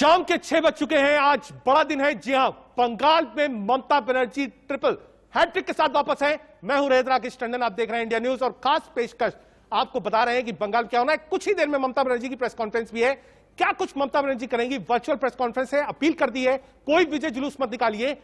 शाम के 6 बज चुके हैं। आज बड़ा दिन है। जी हां, बंगाल में ममता बनर्जी ट्रिपल हैट्रिक के साथ वापस है। मैं हूं रोहित राकेश टंडन, आप देख रहे हैं इंडिया न्यूज और खास पेशकश आपको बता रहे हैं कि बंगाल क्या होना है। कुछ ही देर में ममता बनर्जी की प्रेस कॉन्फ्रेंस भी है। क्या कुछ ममता बनर्जी करेंगी? वर्चुअल प्रेस कॉन्फ्रेंस है, अपील कर दी है, कोई विजय जुलूस मत निकालिए।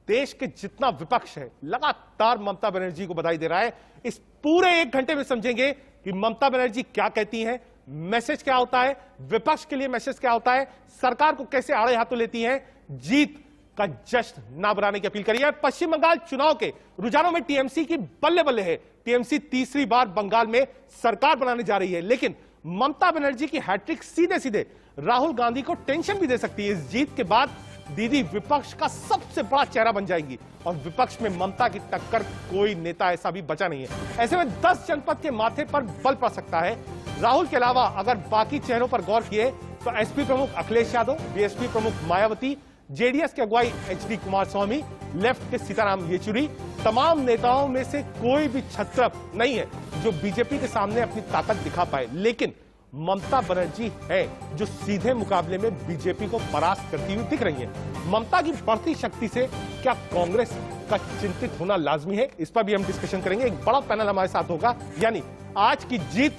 देश के जितना विपक्ष है लगातार ममता बनर्जी को बधाई दे रहा है। इस पूरे 1 घंटे में समझेंगे कि ममता बनर्जी क्या कहती हैं, मैसेज क्या होता है, विपक्ष के लिए मैसेज क्या होता है, सरकार को कैसे आड़े हाथों लेती हैं, जीत का जश्न ना बनाने की अपील करी है। पश्चिम बंगाल चुनाव के रुझानों में टीएमसी की बल्ले बल्ले है। टीएमसी तीसरी बार बंगाल में सरकार बनाने जा रही है, लेकिन ममता बनर्जी की हैट्रिक सीधे सीधे राहुल गांधी को टेंशन भी दे सकती है। इस जीत के बाद दीदी विपक्ष का सबसे बड़ा चेहरा बन जाएगी और विपक्ष में ममता की टक्कर कोई नेता ऐसा भी बचा नहीं है। ऐसे में 10 जनपद के माथे पर बल पड़ सकता है। राहुल के अलावा अगर बाकी चेहरों पर गौर किए तो एसपी प्रमुख अखिलेश यादव, बीएसपी प्रमुख मायावती, जेडीएस के अगुवाई एचडी कुमारस्वामी, लेफ्ट के सीताराम येचुरी, तमाम नेताओं में से कोई भी छत्रप नहीं है जो बीजेपी के सामने अपनी ताकत दिखा पाए। लेकिन ममता बनर्जी है जो सीधे मुकाबले में बीजेपी को परास्त करती हुई दिख रही है। ममता की बढ़ती शक्ति से क्या कांग्रेस का चिंतित होना लाजमी है? इस पर भी हम डिस्कशन करेंगे। एक बड़ा पैनल हमारे साथ होगा। यानी आज की जीत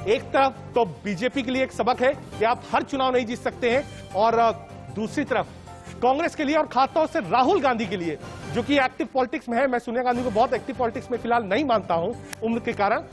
एक तरफ तो बीजेपी के लिए एक सबक है कि आप हर चुनाव नहीं जीत सकते हैं, और दूसरी तरफ कांग्रेस के लिए और खासतौर से राहुल गांधी के लिए जो कि एक्टिव पॉलिटिक्स में है। मैं सोनिया गांधी को बहुत एक्टिव पॉलिटिक्स में फिलहाल नहीं मानता हूं उम्र के कारण।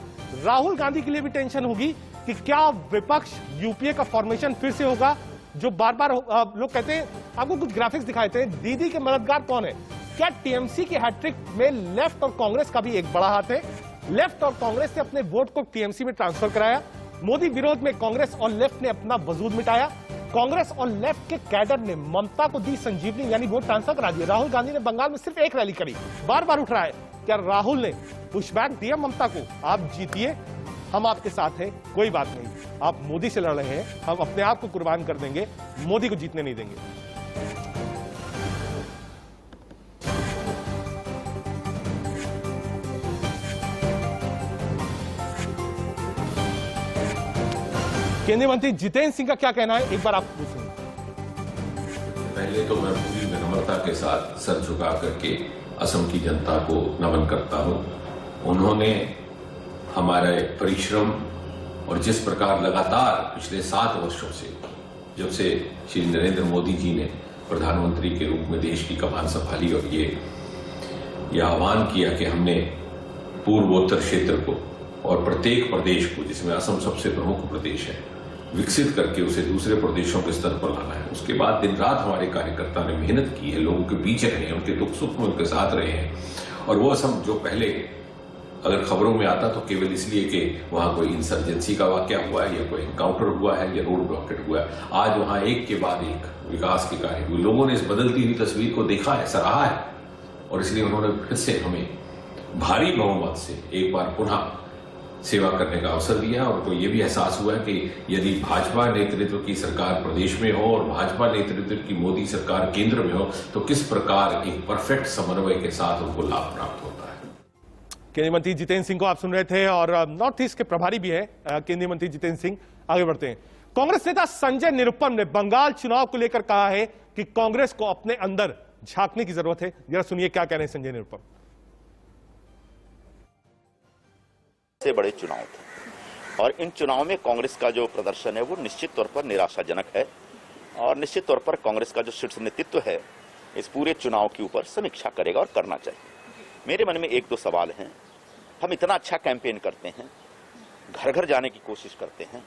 राहुल गांधी के लिए भी टेंशन होगी कि क्या विपक्ष यूपीए का फॉर्मेशन फिर से होगा, जो बार बार लोग कहते हैं। आपको कुछ ग्राफिक्स दिखाए थे, दीदी के मददगार कौन है? क्या टीएमसी की हैट्रिक में लेफ्ट और कांग्रेस का भी एक बड़ा हाथ है? लेफ्ट और कांग्रेस ने अपने वोट को टीएमसी में ट्रांसफर कराया। मोदी विरोध में कांग्रेस और लेफ्ट ने अपना वजूद मिटाया। कांग्रेस और लेफ्ट के कैडर ने ममता को दी संजीवनी, यानी वोट ट्रांसफर करा दिया। राहुल गांधी ने बंगाल में सिर्फ एक रैली करी, बार बार उठ रहा है। क्या राहुल ने पुशबैक दिया ममता को? आप जीतिए, हम आपके साथ हैं, कोई बात नहीं। आप मोदी से लड़ रहे हैं, हम अपने आप को कुर्बान कर देंगे, मोदी को जीतने नहीं देंगे। केंद्रीय मंत्री जितेंद्र सिंह का क्या कहना है, एक बार आप पूछें। पहले तो मैं पूरी विनम्रता के साथ सर झुका करके असम की जनता को नमन करता हूं। उन्होंने हमारे परिश्रम और जिस प्रकार लगातार पिछले 7 वर्षों से, जब से श्री नरेंद्र मोदी जी ने प्रधानमंत्री के रूप में देश की कमान संभाली और ये आह्वान किया कि हमने पूर्वोत्तर क्षेत्र को और प्रत्येक प्रदेश को, जिसमें असम सबसे प्रमुख प्रदेश है, विकसित करके उसे दूसरे प्रदेशों के स्तर पर लाना है। उसके बाद दिन रात हमारे कार्यकर्ता ने मेहनत की है, लोगों के बीच रहे हैं, उनके दुख सुख में उनके साथ रहे हैं। और वो असम जो पहले अगर खबरों में आता तो केवल इसलिए कि वहां कोई इंसर्जेंसी का वाकया हुआ है या कोई एनकाउंटर हुआ है या रोड ब्लॉकेट हुआ है, आज वहां एक के बाद एक विकास के कार्य हुए। लोगों ने इस बदलती हुई तस्वीर को देखा है, सराहा है, और इसलिए उन्होंने फिर से हमें भारी बहुमत से एक बार पुनः सेवा करने का अवसर दिया। और उनको ये भी एहसास हुआ है कि यदि भाजपा नेतृत्व की सरकार प्रदेश में हो और भाजपा नेतृत्व की मोदी सरकार केंद्र में हो तो किस प्रकार एक परफेक्ट समन्वय के साथ उनको लाभ प्राप्त होता है। केंद्रीय मंत्री जितेंद्र सिंह को आप सुन रहे थे, और नॉर्थ ईस्ट के प्रभारी भी है केंद्रीय मंत्री जितेंद्र सिंह। आगे बढ़ते हैं। कांग्रेस नेता संजय निरुपम ने बंगाल चुनाव को लेकर कहा है कि कांग्रेस को अपने अंदर झांकने की जरूरत है। जरा सुनिए क्या कह रहे हैं संजय निरुपम। से बड़े चुनाव थे और इन चुनाव में कांग्रेस का जो प्रदर्शन है वो निश्चित तौर पर निराशाजनक है, और निश्चित तौर पर कांग्रेस का जो शीर्ष नेतृत्व है इस पूरे चुनाव के ऊपर समीक्षा करेगा और करना चाहिए। मेरे मन में 1-2 सवाल हैं। हम इतना अच्छा कैंपेन करते हैं, घर घर जाने की कोशिश करते हैं,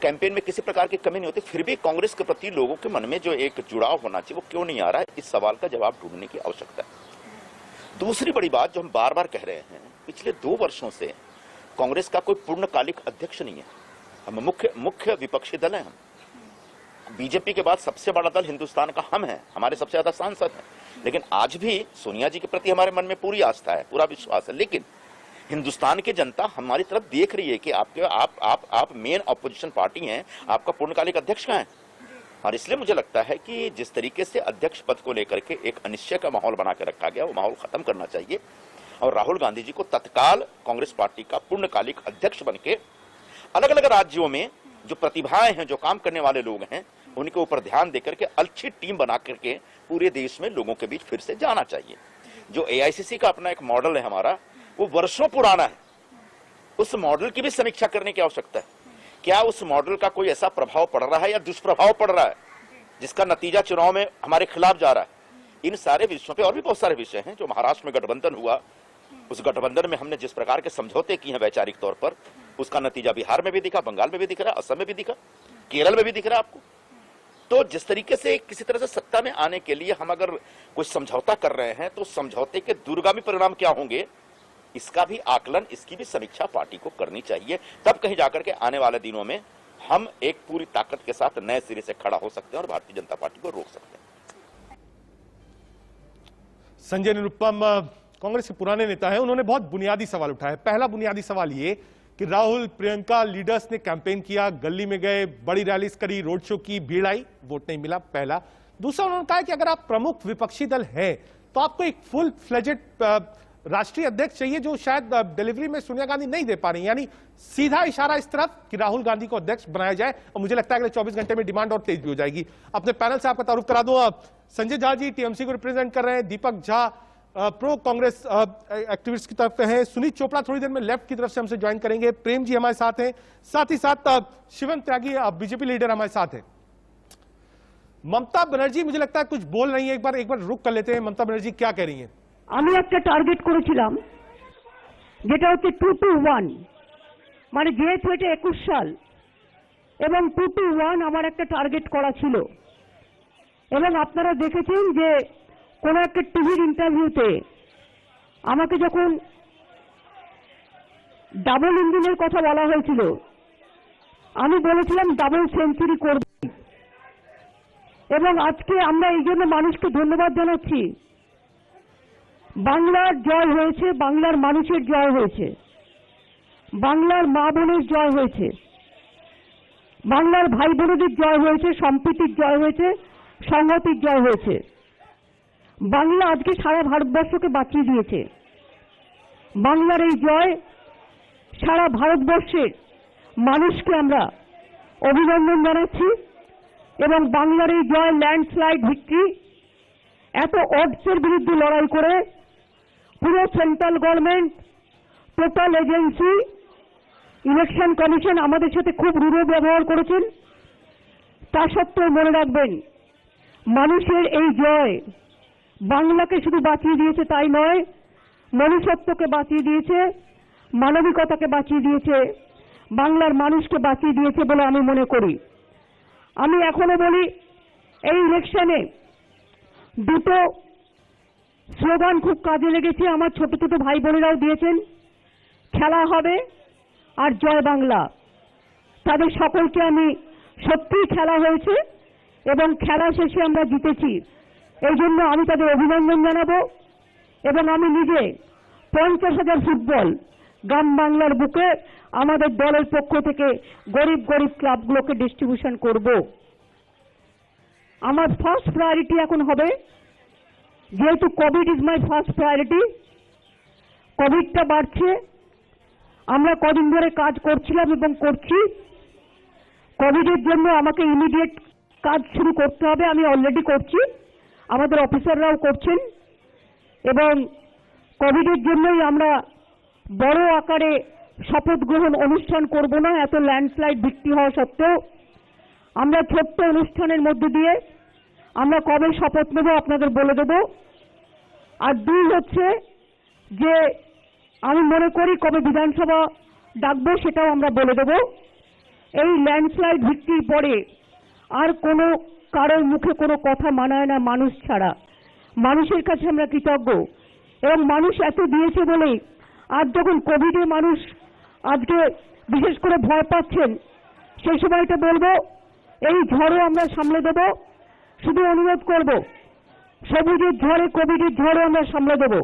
कैंपेन में किसी प्रकार की कमी नहीं होती, फिर भी कांग्रेस के प्रति लोगों के मन में जो एक जुड़ाव होना चाहिए वो क्यों नहीं आ रहा है? इस सवाल का जवाब ढूंढने की आवश्यकता है। दूसरी बड़ी बात जो हम बार बार कह रहे हैं, पिछले 2 वर्षों से कांग्रेस का कोई पूर्णकालिक अध्यक्ष नहीं है। हम मुख्य विपक्षी दल हैं। हम बीजेपी के बाद सबसे बड़ा दल हिंदुस्तान का हम हैं, हमारे सबसे ज्यादा सांसद हैं। लेकिन आज भी सोनिया जी के प्रति हमारे मन में पूरी आस्था है, पूरा विश्वास है। लेकिन हिंदुस्तान की जनता हमारी तरफ देख रही है कि आप मेन ऑपोजिशन पार्टी हैं, आपका पूर्णकालिक अध्यक्ष कहाँ है? और इसलिए मुझे लगता है कि जिस तरीके से अध्यक्ष पद को लेकर के एक अनिश्चय का माहौल बना के रखा गया, वो माहौल खत्म करना चाहिए और राहुल गांधी जी को तत्काल कांग्रेस पार्टी का पूर्णकालिक अध्यक्ष बनके अलग अलग राज्यों में जो प्रतिभाएं हैं, जो काम करने वाले लोग हैं, उनके ऊपर ध्यान देकर के अच्छी टीम बना करके पूरे देश में लोगों के बीच फिर से जाना चाहिए। जो एआईसीसी का अपना एक मॉडल है हमारा, वो वर्षों पुराना है, उस मॉडल की भी समीक्षा करने की आवश्यकता है। क्या उस मॉडल का कोई ऐसा प्रभाव पड़ रहा है या दुष्प्रभाव पड़ रहा है जिसका नतीजा चुनाव में हमारे खिलाफ जा रहा है? इन सारे विषयों पे और भी बहुत सारे विषय हैं। जो महाराष्ट्र में गठबंधन हुआ, उस गठबंधन में हमने जिस प्रकार के समझौते किए हैं वैचारिक तौर पर, उसका नतीजा बिहार में भी दिखा, बंगाल में भी दिख रहा है, असम में भी दिखा, केरल में भी दिख रहा है आपको। तो जिस तरीके से किसी तरह से सत्ता में आने के लिए हम अगर कुछ समझौता कर रहे हैं, तो समझौते के दूरगामी परिणाम क्या होंगे, इसका भी आकलन, इसकी भी समीक्षा पार्टी को करनी चाहिए। तब कहीं जाकर के आने वाले दिनों में हम एक पूरी ताकत के साथ नए सिरे से खड़ा हो सकते हैं और भारतीय जनता पार्टी को रोक सकते हैं। संजय निरुपम कांग्रेस के पुराने नेता हैं, उन्होंने बहुत बुनियादी सवाल उठाया। पहला बुनियादी सवाल ये कि राहुल प्रियंका लीडर्स ने कैंपेन किया, गली में गए, बड़ी रैलीज करी, रोड शो की, भीड़ आई, वोट नहीं मिला, पहला। दूसरा, उन्होंने कहा कि अगर आप प्रमुख विपक्षी दल हैं तो आपको एक फुल फ्लेजेड राष्ट्रीय अध्यक्ष चाहिए, जो शायद डिलीवरी में सोनिया गांधी नहीं दे पा रही। यानी सीधा इशारा इस तरफ कि राहुल गांधी को अध्यक्ष बनाया जाए, और मुझे लगता है अगले 24 घंटे में डिमांड और तेज भी हो जाएगी। अपने पैनल से आपका तारुफ करा दूं, संजय झा जी टीएमसी को रिप्रेजेंट कर रहे हैं, दीपक झा प्रो कांग्रेस एक्टिविस्ट की तरफ हैं, सुनीत चोपड़ा थोड़ी देर में लेफ्ट की तरफ से हमसे ज्वाइन करेंगे, प्रेम जी हमारे साथ हैं, साथ ही साथ शिवन त्यागी बीजेपी लीडर हमारे साथ हैं। ममता बनर्जी मुझे लगता है कुछ बोल रही है, एक बार रुक कर लेते हैं। ममता बनर्जी क्या कह रही है? আমি একটা টার্গেট করেছিলাম, যেটা হচ্ছে 2-1, মানে যেহেতু এটা 21 সাল এবং 2-1 আমার একটা টার্গেট করা ছিল। এবং আপনারা দেখেছেন যে কোন একটা টিভির ইন্টারভিউতে আমাকে যখন ডাবল ইঞ্জিনের কথা বলা হয়েছিল, আমি বলেছিলাম ডাবল সেঞ্চুরি করব। এবং আজকে আমরা এই জন্য মানুষকে ধন্যবাদ জানাচ্ছি। বাংলার জয় হয়েছে, বাংলার মানুষের জয় হয়েছে, বাংলার মা বোনের জয় হয়েছে, বাংলার ভাই বোনদের জয় হয়েছে, সম্প্রীতির জয় হয়েছে, সংহতির জয় হয়েছে। বাংলা আজকে সারা ভারতবর্ষকে বাঁচিয়ে দিয়েছে। বাংলার এই জয় সারা ভারতবর্ষের মানুষকে আমরা অভিনন্দন জানাচ্ছি। এবং বাংলার এই জয় ল্যান্ডস্লাইড ভিক্টরি, এত অডসের বিরুদ্ধে লড়াই করে পুরো central government, total agency, election commission আমাদের সাথে খুব রূঢ় ব্যবহার করেছেন। তা সত্ত্বেও মনে রাখবেন, মানুষের এই জয় বাংলাকে শুধু বাঁচিয়ে দিয়েছে তাই নয়, মনুষ্যত্বকে বাঁচিয়ে দিয়েছে, মানবিকতাকে বাঁচিয়ে দিয়েছে, বাংলার মানুষকে বাঁচিয়ে দিয়েছে বলে আমি মনে করি। আমি এখনো বলি, এই ইলেকশনে দুটো স্লোগান খুব কাজে লেগেছে, আমার ছোট ছোট ভাই বোনেরাও দিয়েছেন, খেলা হবে আর জয় বাংলা। তাদের সকলকে আমি, সত্যিই খেলা হয়েছে এবং খেলা শেষে আমরা জিতেছি, এই জন্য আমি তাদের অভিনন্দন জানাবো। এবং আমি নিজে 50,000 ফুটবল গ্রাম বাংলার বুকে আমাদের দলের পক্ষ থেকে গরিব গরিব ক্লাবগুলোকে ডিস্ট্রিবিউশন করব। আমার ফার্স্ট প্রায়োরিটি এখন হবে, যেহেতু covid is my first priority, কোভিডটা বাড়ছে, আমরা কদিন ধরে কাজ করছিলাম এবং করছি। কোভিডের জন্য আমাকে ইমিডিয়েট কাজ শুরু করতে হবে, আমি অলরেডি করছি, আমাদের অফিসাররাও করছেন। এবং কোভিডের জন্যই আমরা বড় আকারে শপথ গ্রহণ অনুষ্ঠান করব না, এত ল্যান্ডস্লাইড ভিক্টরি হওয়া সত্ত্বেও। আমরা ছোট্ট অনুষ্ঠানের মধ্যে দিয়ে আমরা কবে শপথ নেব আপনাদের বলে দেব। আর দুই হচ্ছে যে আমি মনে করি কবে বিধানসভা ডাকবো সেটাও আমরা বলে দেব। এই ল্যান্ডস্লাইড ভিক্টরির পরে আর কোনো কারোর মুখে কোনো কথা মানায় না মানুষ ছাড়া। মানুষের কাছে আমরা কৃতজ্ঞ, এবং মানুষ এত দিয়েছে বলেই আজ যখন কোভিডে মানুষ আজকে বিশেষ করে ভয় পাচ্ছেন, সেই সময়টা বলবো এই ঝড়ও আমরা সামলে দেব। শুধু অনুরোধ করব, সবুজের ঝড়ে কোভিডের ঝড়ও আমরা সামলে দেব।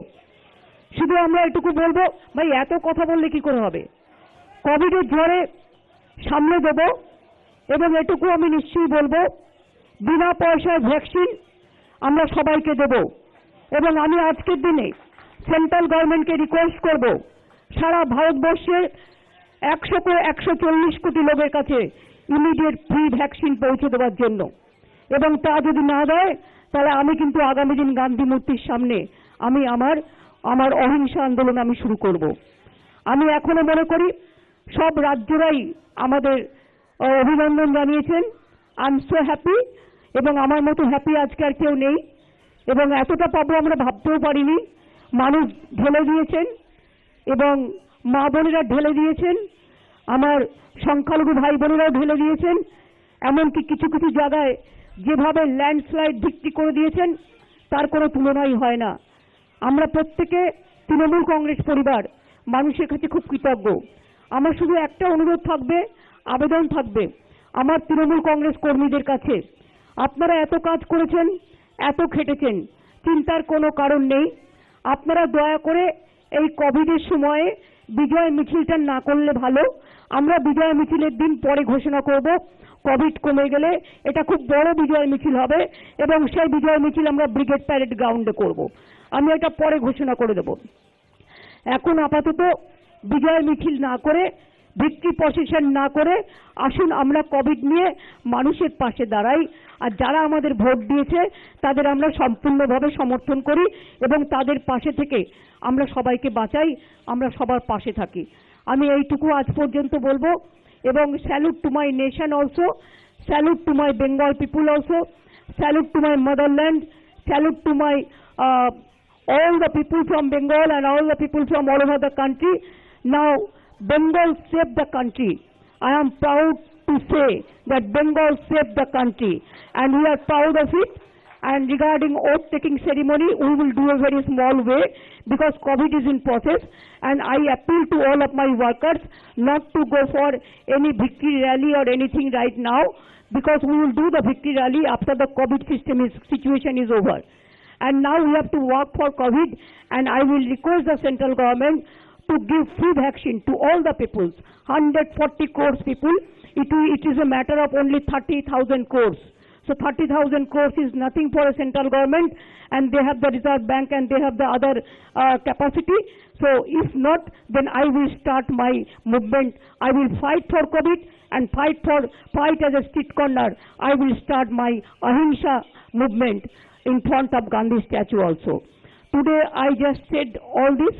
শুধু আমরা এটুকু বলবো, ভাই এত কথা বললে কি করে হবে, কোভিডের ঝড়ে সামলে দেব। এবং এটুকু আমি নিশ্চয়ই বলবো, বিনা পয়সায় ভ্যাকসিন আমরা সবাইকে দেব। এবং আমি আজকের দিনে সেন্ট্রাল গভর্নমেন্টকে রিকোয়েস্ট করব, সারা ভারতবর্ষের 140 কোটি লোকের কাছে ইমিডিয়েট ফ্রি ভ্যাকসিন পৌঁছে দেওয়ার জন্য। এবং তা যদি না দেয় তাহলে আমি কিন্তু আগামী দিন গান্ধী মূর্তির সামনে আমি আমার অহিংসা আন্দোলন আমি শুরু করব। আমি এখনো মনে করি সব রাজ্যরাই আমাদের অভিনন্দন জানিয়েছেন। আই এম সো হ্যাপি, এবং আমার মতো হ্যাপি আজকে আর কেউ নেই, এবং এতটা পাবো আমরা ভাবতেও পারিনি। মানুষ ঢেলে দিয়েছেন এবং মা বোনেরা ঢেলে দিয়েছেন, আমার সংখ্যালঘু ভাই বোনেরাও ঢেলে দিয়েছেন, এমনকি কিছু কিছু জায়গায় যেভাবে ল্যান্ডস্লাইড ভিত্তি করে দিয়েছেন তার কোনো তুলনাই হয় না। আমরা প্রত্যেকে তৃণমূল কংগ্রেস পরিবার মানুষের কাছে খুব কৃতজ্ঞ। আমার শুধু একটা অনুরোধ থাকবে, আবেদন থাকবে আমার তৃণমূল কংগ্রেস কর্মীদের কাছে, আপনারা এত কাজ করেছেন, এত খেটেছেন, চিন্তার কোনো কারণ নেই। আপনারা দয়া করে এই কোভিডের সময়ে বিজয় মিছিলটা না করলে ভালো। আমরা বিজয় মিছিলের দিন পরে ঘোষণা করব, কোভিড কমে গেলে এটা খুব বড় বিজয় মিছিল হবে এবং সেই বিজয় মিছিল আমরা ব্রিগেড প্যারেড গ্রাউন্ডে করব। আমি এটা পরে ঘোষণা করে দেব। এখন আপাতত বিজয় মিছিল না করে, ভিক্টরি প্রসেশন না করে আসুন আমরা কোভিড নিয়ে মানুষের পাশে দাঁড়াই, আর যারা আমাদের ভোট দিয়েছে তাদের আমরা সম্পূর্ণভাবে সমর্থন করি এবং তাদের পাশে থেকে আমরা সবাইকে বাঁচাই, আমরা সবার পাশে থাকি। আমি এইটুকু আজ পর্যন্ত বলবো, এবং salute to my nation also, salute to my Bengal people also, salute to my motherland, salute to my all the people from Bengal and all the people from all over the country. Now, Bengal saved the country. I am proud to say that Bengal saved the country, and we are proud of it. And regarding oath-taking ceremony, we will do a very small way because COVID is in process. And I appeal to all of my workers not to go for any victory rally or anything right now, because we will do the victory rally after the COVID situation is over. And now we have to work for COVID, and I will request the central government to give free vaccine to all the peoples, 140 crores people. It is a matter of only 30,000 crores. So 30,000 crores is nothing for a central government, and they have the Reserve Bank and they have the other capacity. So if not, then I will start my movement. I will fight for COVID and fight as a street corner. I will start my Ahimsa movement in front of Gandhi statue also. Today I just said all this.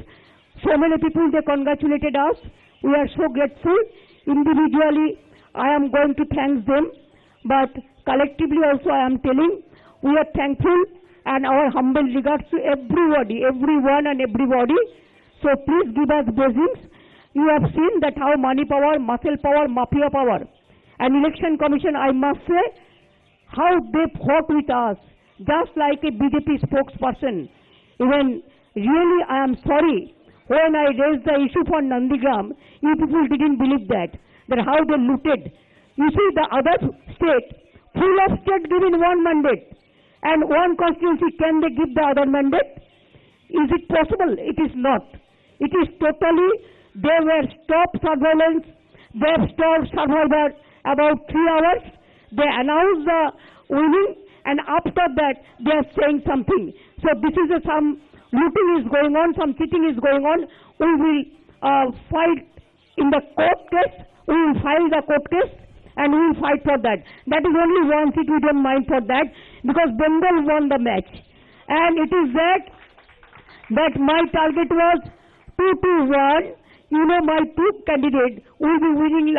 So many people, they congratulated us. We are so grateful. Individually, I am going to thank them, but collectively also I am telling, we are thankful and our humble regards to everybody, everyone and everybody. So please give us blessings. You have seen that how money power, muscle power, mafia power, and election commission, I must say, how they fought with us, just like a BJP spokesperson. Even really I am sorry, when I raised the issue for Nandigram, you people didn't believe that how they looted. You see, the other state, full of state given one mandate, and one constituency, can they give the other mandate? Is it possible? It is not. It is totally, they were stopped surveillance, they have stopped survivor about 3 hours, they announced the winning, and after that they are saying something. So this is some looting is going on, some cheating is going on. We will fight in the court case, we will file the court case, and we will fight for that. That is only one seat, we don't mind for that, because Bengal won the match. And it is that my target was 2-1. You know, my two candidates will be winning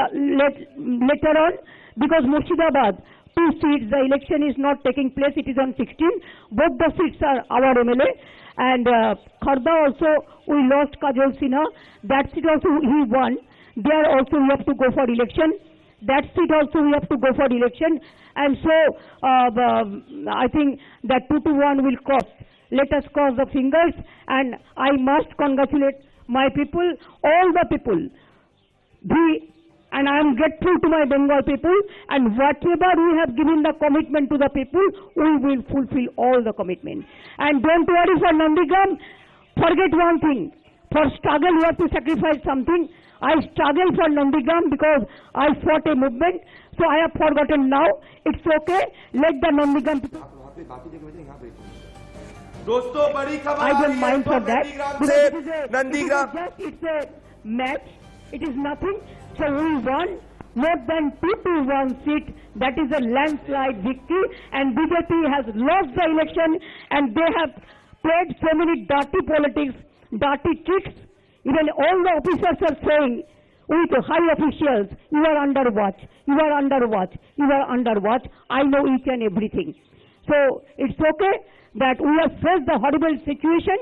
later on, because Murshidabad, 2 seats, the election is not taking place, it is on 16. Both the seats are our MLA. And Kharda also, we lost Kajol Sinha. That seat also he won. There also we have to go for election. That seat also we have to go for election. And so I think that 2-1 will cross. Let us cross the fingers. And I must congratulate my people, all the people. And I am grateful to my Bengal people, and whatever we have given the commitment to the people, we will fulfill all the commitment. And don't worry for Nandigram, forget one thing, for struggle you have to sacrifice something. I struggle for Nandigram because I fought a movement, so I have forgotten now. It's okay, let the Nandigram people... दोस्तों बड़ी खबर I don't mind for that. Nandigram It's a match, it is nothing. So we won. more than 2-1 seat. That is a landslide victory, and BJP has lost the election, and they have played so many dirty politics, dirty tricks. Even all the officers are saying, with high officials, you are under watch, you are under watch, you are under watch. I know each and everything. So it's okay that we have faced the horrible situation,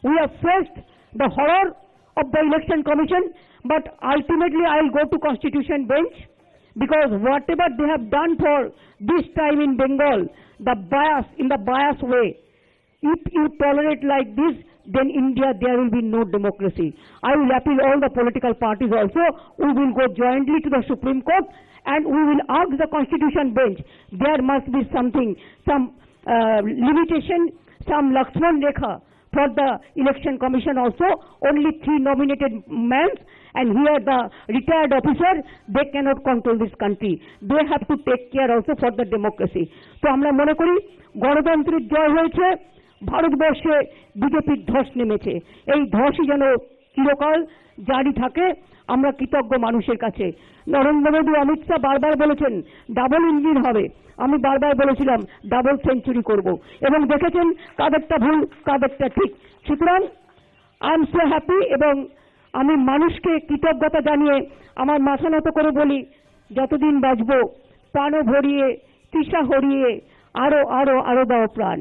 we have faced the horror of the election commission, but ultimately I'll go to constitution bench, because whatever they have done for this time in Bengal, the bias, in the bias way, if you tolerate like this, then India, there will be no democracy. I will appeal all the political parties also. We will go jointly to the Supreme Court, and we will ask the Constitution bench. There must be something, some limitation, some Lakshman Rekha for the Election Commission also. Only 3 nominated men, and here the retired officer, they cannot control this country. They have to take care also for the democracy. So আমরা মনে করি গণতন্ত্রের জয় হয়েছে, ভারতবর্ষে বিজেপির ধস নেমেছে। এই ধসই যেন চিরকাল জারি থাকে, আমরা কৃতজ্ঞ মানুষের কাছে। নরেন্দ্র মোদী, অমিত শাহ বারবার বলেছেন ডাবল ইঞ্জিন হবে, আমি বারবার বলেছিলাম ডাবল সেঞ্চুরি করব, এবং দেখেছেন কাদেরটা ভুল কাদেরটা ঠিক। সুতরাং আই এম সো হ্যাপি, এবং আমি মানুষকে কৃতজ্ঞতা জানিয়ে আমার মাথা নত করে বলি, যতদিন বাঁচব প্রাণও ভরিয়ে তৃষা হরিয়ে আরো আরো আরো দাও প্রাণ।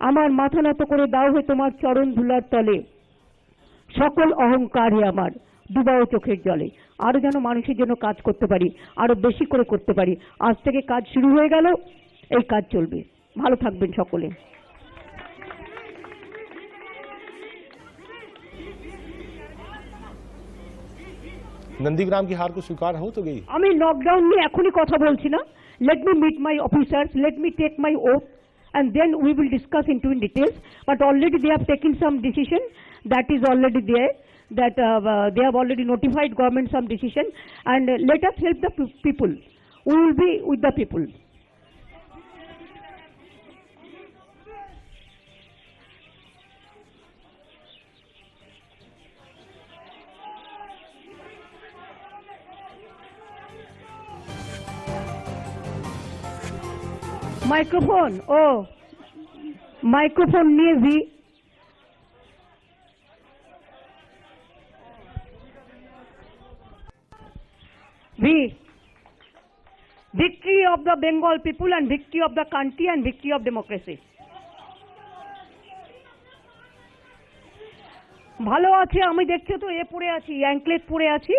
আমার মাথা নত করে দাও হে তোমার চরণ ধুলার তলে, সকল অহংকার হে আমার ডুবাও চোখের জলে। আরো যেন মানুষের জন্য কাজ করতে পারি, আরো বেশি করে করতে পারি। আজ থেকে কাজ শুরু হয়ে গেল, এই কাজ চলবে। ভালো থাকবেন সকলে। नंदीग्राम की हार को स्वीकार हो तो गई। আমি লকডাউন নিয়ে এখনই কথা বলছি না। Let me meet my officers, let me take my oath, and then we will discuss into in details. But already they have taken some decision, that is already there, that they have already notified government some decision, and let us help the people. We will be with the people. Microphone, ও microphone নিয়ে victory of the Bengal people, and victory of the country, and victory of democracy. ভালো আছে, আমি দেখছো তো এ পড়ে আছি, anklet পড়ে আছি।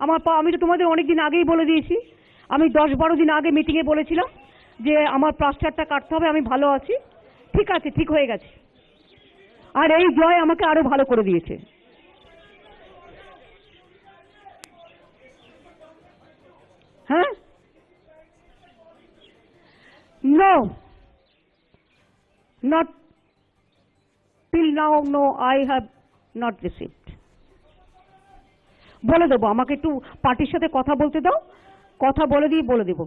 আমার আমি তো তোমাদের অনেকদিন আগেই বলে দিয়েছি, আমি 10-12 দিন আগে মিটিংয়ে বলেছিলাম যে আমার প্লাস্টারটা কাটতে হবে। আমি ভালো আছি, ঠিক আছে, ঠিক হয়ে গেছে। আর এই জয় আমাকে আরো ভালো করে দিয়েছে। হ্যাঁ, no, not till now, no, I have not received. বলে দেবো, আমাকে একটু পার্টির সাথে কথা বলতে দাও, কথা বলে দিয়ে বলে দেবো।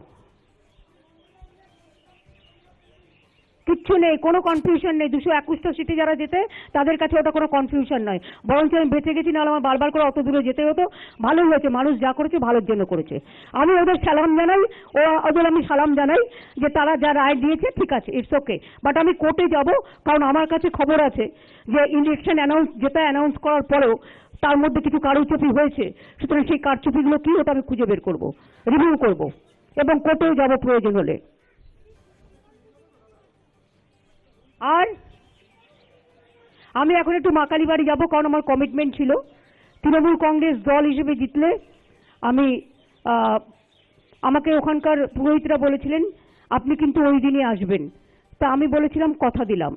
কিচ্ছু নেই, কোনো কনফিউশন নেই। 221টা সিটে যারা যেতে, তাদের কাছে ওটা কোনো কনফিউশন নয়। বরঞ্চ আমি বেঁচে গেছি, নাহলে আমার বারবার করে অত দূরে যেতে হতো। ভালোই হয়েছে, মানুষ যা করেছে ভালোর জন্য করেছে। আমি ওদের সালাম জানাই, ওদের আমি সালাম জানাই যে তারা যা রায় দিয়েছে ঠিক আছে, ইটস ওকে। বাট আমি কোর্টে যাব, কারণ আমার কাছে খবর আছে যে ইলেকশন যেটা অ্যানাউন্স করার পরেও তার মধ্যে কিছু কারচুপি হয়েছে। সুতরাং সেই কারচুপিগুলো কি ওটা আমি খুঁজে বের করবো, রিভিউ করবো, এবং কোর্টেও যাব প্রয়োজন হলে। আর আমি এখন একটু মাকালি বাড়ি যাবো, কারণ আমার কমিটমেন্ট ছিল। তৃণমূল কংগ্রেস দল হিসেবে জিতলে আমি, আমাকে ওখানকার পুরোহিতরা বলেছিলেন আপনি কিন্তু ওই দিনই আসবেন। তা আমি বলেছিলাম কথা দিলাম,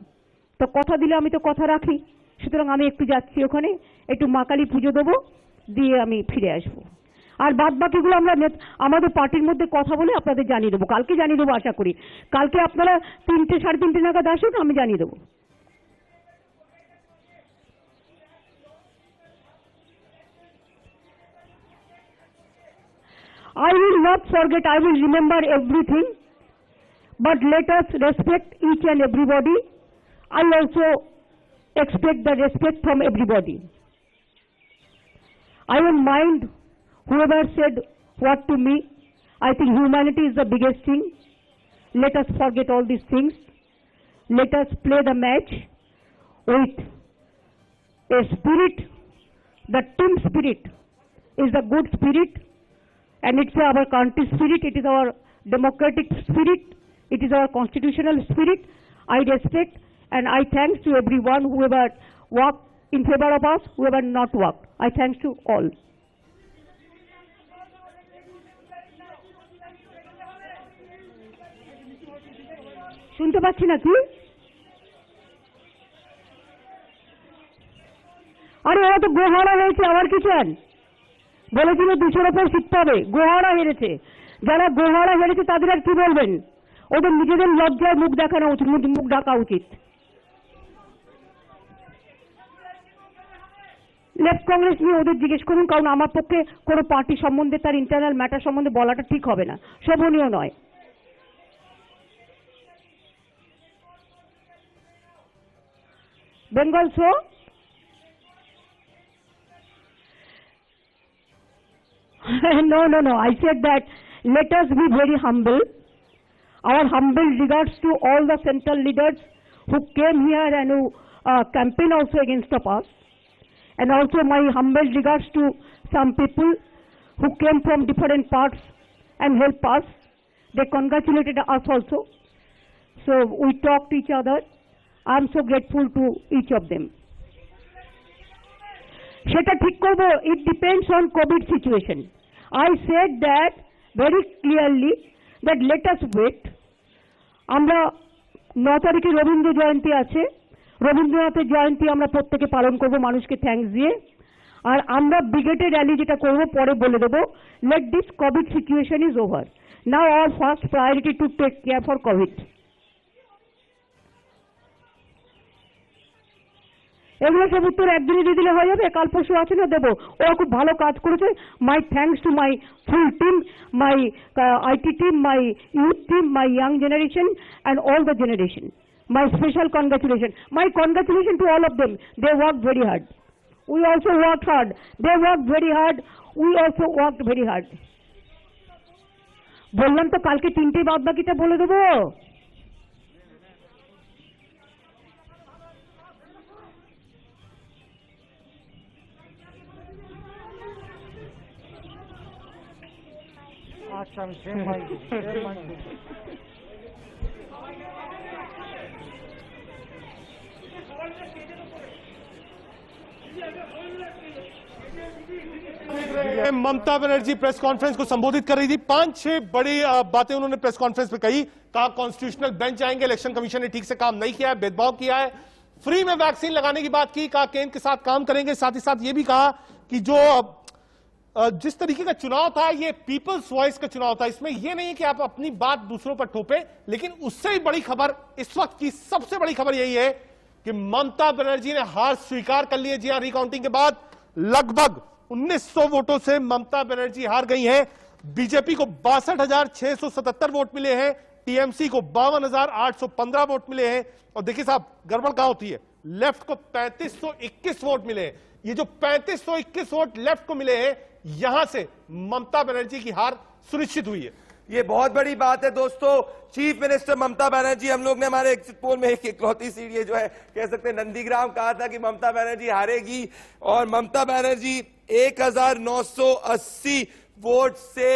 তো কথা দিলে আমি তো কথা রাখি। সুতরাং আমি একটু যাচ্ছি ওখানে, একটু মাকালি পুজো দেবো, দিয়ে আমি ফিরে আসবো। আর বাদ বাকিগুলো আমরা আমাদের পার্টির মধ্যে কথা বলে আপনাদের জানিয়ে দেবো। কালকে জানিয়ে দেবো, আশা করি কালকে আপনারা 3-3:30 নাগাদ আসুন, আমি জানিয়ে দেবো। I will not forget, I will remember everything, but let us respect each and everybody. I also expect the respect from everybody. I don't mind whoever said what to me, I think humanity is the biggest thing. Let us forget all these things. Let us play the match with a spirit. The team spirit is the good spirit, and it's our country spirit, it is our democratic spirit, it is our constitutional spirit. I respect and I thanks to everyone whoever worked in favor of us, whoever not worked. I thanks to all. শুনতে পাচ্ছি না কি? আরে ওরা তো গোহারা হয়েছে, আবার কি চান? বলেছিল 200-র উপর শিখতে হবে, গোহারা হেরেছে। যারা গোহারা হেরেছে তাদের আর কি বলবেন? ওদের নিজেদের লজ্জায় মুখ দেখানো উচিত, মুখ ঢাকা উচিত। লেফট কংগ্রেস নিয়ে ওদের জিজ্ঞেস করুন, কারণ আমার পক্ষে কোনো পার্টি সম্বন্ধে তার ইন্টারনাল ম্যাটার সম্বন্ধে বলাটা ঠিক হবে না, শোভনীয় নয়। Bengal show No. I said that let us be very humble. Our humble regards to all the central leaders who came here and who campaigned also against us. And also my humble regards to some people who came from different parts and helped us. They congratulated us also. So we talked to each other. I am so grateful to each of them. সেটা ঠিক করব, it depends on COVID situation. I said that very clearly that let us wait. আমরা 9 তারিখে রবীন্দ্র জয়ন্তী আছে, রবীন্দ্রনাথের জয়ন্তী আমরা প্রত্যেকে পালন করব মানুষকে থ্যাঙ্কস দিয়ে। আর আমরা ব্রিগেডের র্যালি যেটা করব পরে বলে দেবো। let this COVID situation is over. Now our first priority to take care for COVID. এগুলো সব উত্তর একদিনে দিয়ে দিলে হয়ে যাবে, কাল পরশু আছে না দেবো। ওরা খুব ভালো কাজ করেছে। My thanks to my full team, my IT team, my youth team, my young generation and all the generation. My special congratulation, my congratulation to all of them. They work very hard, we also work hard. They work very hard, we also work very hard. বললাম তো কালকে 3টে বাদ বাকিটা বলে দেবো। আচ্ছা, আমি same mind. Mamata Banerjee press conference को संबोधित कर रही थी। 5-6 बड़ी बातें उन्होंने प्रेस कॉन्फ्रेंस में कही। कहा कॉन्स्टिट्यूशनल बेंच आएंगे, इलेक्शन कमीशन ने ठीक से काम नहीं किया है, भेदभाव किया है। फ्री में वैक्सीन लगाने की बात की, कहा केंद्र के साथ काम करेंगे। साथ ही साथ ये भी कहा कि जो जिस तरीके का चुनाव था ये पीपल्स वॉइस का चुनाव था, इसमें यह नहीं है कि आप अपनी बात दूसरों पर थोपे। लेकिन उससे भी बड़ी खबर, इस वक्त की सबसे बड़ी खबर यही है कि ममता बनर्जी ने हार स्वीकार कर ली है। जी हां, रिकाउंटिंग के बाद लगभग 1900 वोटों से ममता बनर्जी हार गई हैं। बीजेपी को 62,677 वोट मिले हैं, टीएमसी को 52,815 वोट मिले हैं। और देखिए साहब, गड़बड़ कहां होती है, लेफ्ट को 3521 वोट मिले हैं। ये जो 3521 वोट लेफ्ट को मिले हैं, यहां से ममता बनर्जी की हार सुनिश्चित हुई है। ये बहुत बड़ी बात है दोस्तों। चीफ मिनिस्टर ममता बनर्जी, हम लोग ने हमारे एग्जिट पोल में एक इकलौती सीट ये जो है कह सकते हैं नंदीग्राम कहा था कि ममता बनर्जी हारेगी, और ममता बनर्जी 1980 वोट से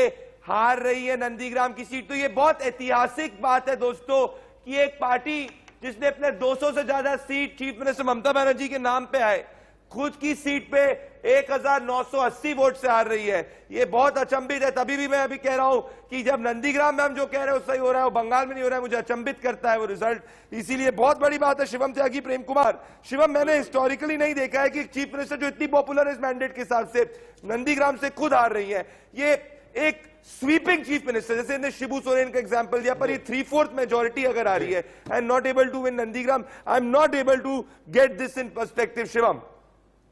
हार रही है नंदीग्राम की सीट। तो ये बहुत ऐतिहासिक बात है दोस्तों कि एक पार्टी जिसने अपने 200 से ज्यादा seat chief minister Mamata Banerjee के नाम पे आए, खुद की सीट पे 1980 वोट से हार रही है। ये बहुत अचंभित है। तभी भी मैं अभी कह रहा हूं कि जब नंदीग्राम में हम जो कह रहे हैं वो सही हो रहा है, वो बंगाल में नहीं हो रहा है, मुझे अचंभित करता है वो रिजल्ट। इसीलिए बहुत बड़ी बात है। शिवम त्यागी, प्रेम कुमार, शिवम, मैंने हिस्टोरिकली नहीं देखा है कि चीफ मिनिस्टर जो इतनी पॉपुलर इस मैंडेट के हिसाब से नंदीग्राम से खुद हार रही है। ये एक स्वीपिंग चीफ मिनिस्टर, जैसे इन्हें शिबू सोरेन का एग्जांपल दिया, पर ये 3/4 मेजॉरिटी अगर आ रही है and not able to win Nandigram, I am not able to get this in perspective. Shivam,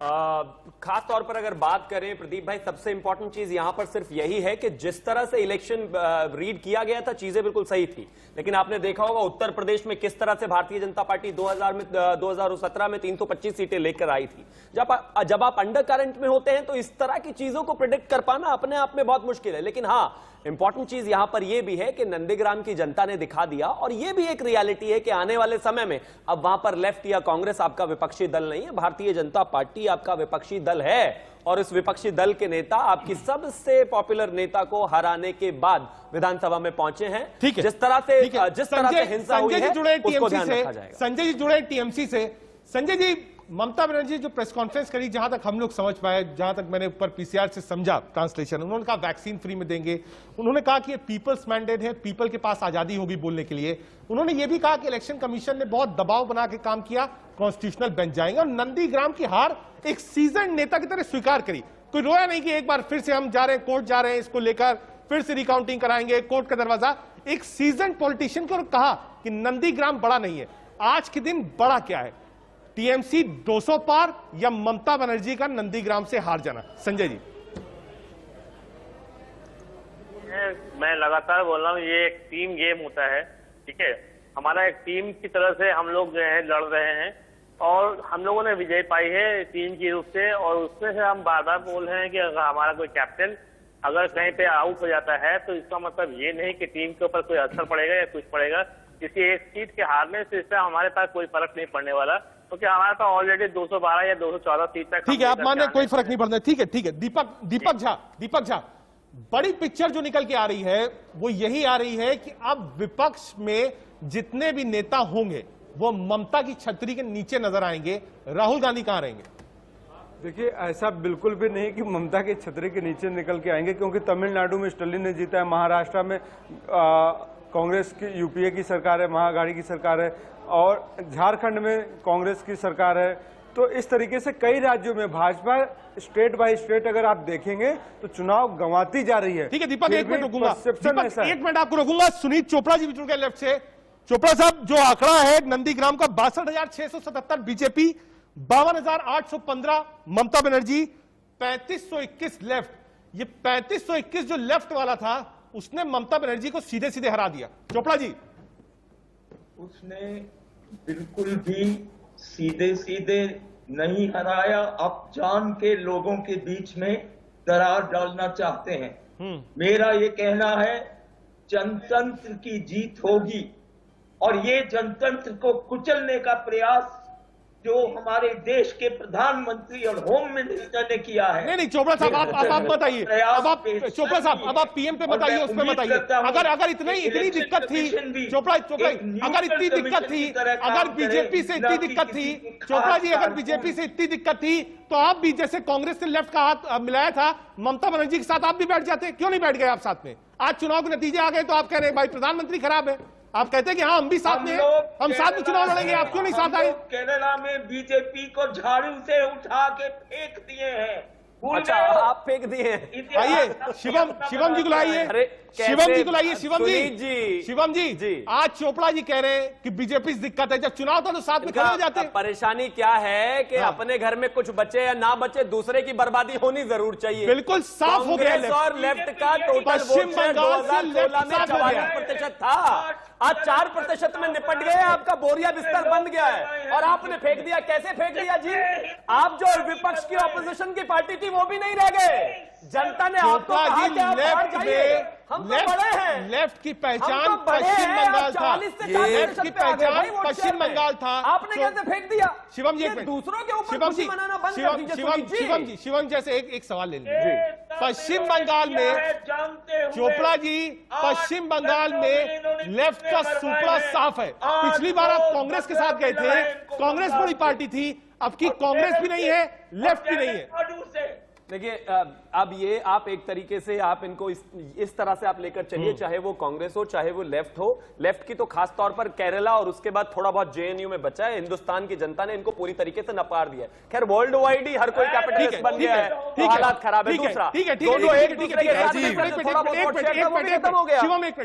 खास तौर पर अगर बात करें प्रदीप भाई, सबसे इंपॉर्टेंट चीज यहां पर सिर्फ यही है कि जिस तरह से इलेक्शन रीड किया गया था चीजें बिल्कुल सही थी, लेकिन आपने देखा होगा उत्तर प्रदेश में किस तरह से भारतीय जनता पार्टी 2017 में 325 सीटें लेकर आई थी। जब आप अंडर करंट में होते हैं तो इस तरह की चीजों को प्रिडिक्ट कर पाना अपने आप में बहुत मुश्किल है। लेकिन हाँ, इंपॉर्टेंट चीज यहां पर यह भी है कि नंदीग्राम की जनता ने दिखा दिया, और यह भी एक रियलिटी है कि आने वाले समय में अब वहां पर लेफ्ट या कांग्रेस आपका विपक्षी दल नहीं है, भारतीय जनता पार्टी आपका विपक्षी दल है। और इस विपक्षी दल के नेता आपकी सबसे पॉपुलर नेता को हराने के बाद विधानसभा में पहुंचे हैं। ठीक है, जिस तरह से हिंसा हुई है उसको ध्यान रखा जाएगा। संजय जी जुड़े टीएमसी से। संजय जी, ममता बनर्जी जो प्रेस कॉन्फ्रेंस करी, जहां तक हम लोग समझ पाए, जहां तक मैंने ऊपर पीसीआर से समझा ट्रांसलेशन, उन्होंने कहा वैक्सीन फ्री में देंगे। उन्होंने कहा कि ये पीपल्स मैंडेट है, पीपल के पास आजादी होगी बोलने के लिए। उन्होंने ये भी कहा कि इलेक्शन कमीशन ने बहुत दबाव बना के काम किया, कॉन्स्टिट्यूशनल बेंच जाएंगे। और नंदीग्राम की हार एक सीजन नेता की तरह स्वीकार करी। कोई रोया नहीं कि एक बार फिर से हम जा रहे हैं, कोर्ट जा रहे हैं, इसको लेकर फिर से रिकाउंटिंग कराएंगे, कोर्ट का दरवाजा। एक सीजन पॉलिटिशियन को कहा कि नंदीग्राम बड़ा नहीं है। आज के दिन बड़ा क्या है, टीएमसी 200 पार या ममता बनर्जी का नंदीग्राम से हार जाना? संजय जी। मैं लगातार बोल रहा हूँ, ये एक टीम गेम होता है, ठीक है। हमारा एक टीम की तरह से हम लोग जो है लड़ रहे हैं, और हम लोगों ने विजय पाई है टीम के रूप से। और उसमें से हम बार बार बोल रहे हैं कि अगर हमारा कोई कैप्टन अगर कहीं पे आउट हो जाता है तो इसका मतलब ये नहीं कि टीम के ऊपर कोई असर पड़ेगा या कुछ पड़ेगा। किसी एक सीट के हारने से इससे हमारे पास कोई फर्क नहीं पड़ने वाला, क्योंकि हमारे पास ऑलरेडी 212 या 214 सीट तक। ठीक है, आप मान रहे कोई फर्क नहीं पड़ता। ठीक है, ठीक है। दीपक झा, बड़ी पिक्चर जो निकल के आ रही है वो यही आ रही है कि अब विपक्ष में जितने भी नेता होंगे वो ममता की छतरी के नीचे नजर आएंगे। राहुल गांधी कहां रहेंगे? देखिए, ऐसा बिल्कुल भी नहीं कि ममता की छतरी के नीचे निकल के आएंगे, क्योंकि तमिलनाडु में स्टालिन ने जीता है, महाराष्ट्र में कांग्रेस की, यूपीए की सरकार है, महाअघाड़ी की सरकार है, और झारखंड में कांग्रेस की सरकार है। तो इस तरीके से कई राज्यों में भाजपा स्टेट बाय स्टेट अगर आप देखेंगे तो चुनाव गंवाती जा रही है। ठीक है दीपक, एक मिनट रुकूंगा। दीपक, एक मिनट आपको रुकूंगा। सुनीत चोपड़ा जी भी जुड़ गए लेफ्ट से। चोपड़ा साहब, जो आंकड़ा है नंदीग्राम का 62,677 बीजेपी, 52,815 ममता बनर्जी, 3521 लेफ्ट। ये 3521 जो लेफ्ट वाला था उसने ममता बनर्जी को सीधे सीधे हरा दिया। चोपड़ा जी। उसने बिल्कुल भी सीधे सीधे नहीं हराया, अब जान के लोगों के बीच में दरार डालना चाहते हैं। मेरा ये कहना है, जनतंत्र की जीत होगी, और ये जनतंत्र को कुचलने का प्रयास जो हमारे देश के प्रधानमंत्री और होम मिनिस्टर ने किया है। नहीं चोपड़ा साहब, आप बताइए। अब आप चोपड़ा साहब, अब आप पीएम पे बताइए, उस पे बताइए। अगर इतनी दिक्कत थी चोपड़ा, अगर इतनी दिक्कत थी, अगर बीजेपी से इतनी दिक्कत थी, चोपड़ा जी, अगर बीजेपी से इतनी दिक्कत थी तो आप भी, जैसे कांग्रेस ने लेफ्ट का हाथ मिलाया था ममता बनर्जी के साथ, आप भी बैठ जाते। क्यों नहीं बैठ गए आप साथ में? आज चुनाव के नतीजे आ गए तो आप कह रहे हैं भाई प्रधानमंत्री खराब है। आप कहते हैं कि हाँ हम भी साथ में हैं, हम साथ में चुनाव लड़ेंगे। आप क्यों नहीं साथ आए? केरला में बीजेपी को झाड़ू से उठा के फेंक दिए हैं। अच्छा, आप फेंक दिए हैं। आइए शिवम जी को लाइए। शिवम जी को लाइए। शिवम जी, आज चोपड़ा जी कह रहे हैं कि बीजेपी से दिक्कत है, जब चुनाव था तो साथ में खड़े हो जाते। परेशानी क्या है कि अपने घर में कुछ बचे या ना बचे, दूसरे की बर्बादी होनी जरूर चाहिए। बिल्कुल साफ हो गया। और लेफ्ट का टोटल पश्चिम बंगाल से 44% था, आज 4% में निपट गए। आपका बोरिया बिस्तर बन गया है और आपने फेंक दिया। कैसे फेंक दिया जी? आप जो विपक्ष की ऑपोजिशन की पार्टी थी वो भी नहीं रह गए। जनता ने आपको कहा कि आप बाहर जाइए, हम तो बड़े हैं। लेफ्ट की पहचान पश्चिम बंगाल था, लेफ्ट की पहचान पश्चिम बंगाल था। आपने कैसे फेंक दिया? शिवम जी, दूसरों के ऊपर खुशी मनाना बंद कर दीजिए। शिवम जैसे एक सवाल ले लीजिए। पश्चिम बंगाल में चोपड़ा जी, पश्चिम बंगाल में लेफ्ट का सुपड़ा साफ है। पिछली बार आप कांग्रेस के साथ गए थे, कांग्रेस बड़ी पार्टी थी, अब की कांग्रेस भी नहीं है, लेफ्ट भी नहीं है। देखिए, अब ये आप एक तरीके से आप इनको इस तरह से आप लेकर चलिए, चाहे वो कांग्रेस हो चाहे वो लेफ्ट हो। लेफ्ट की तो खास तौर पर केरला और उसके बाद थोड़ा बहुत जेएनयू में बचा है। हिंदुस्तान की जनता ने इनको पूरी तरीके से नकार दिया है। खैर वर्ल्ड वाइड ही हर कोई कैपिटलिस्ट बन गया है, तो हालात खराब है। दूसरा,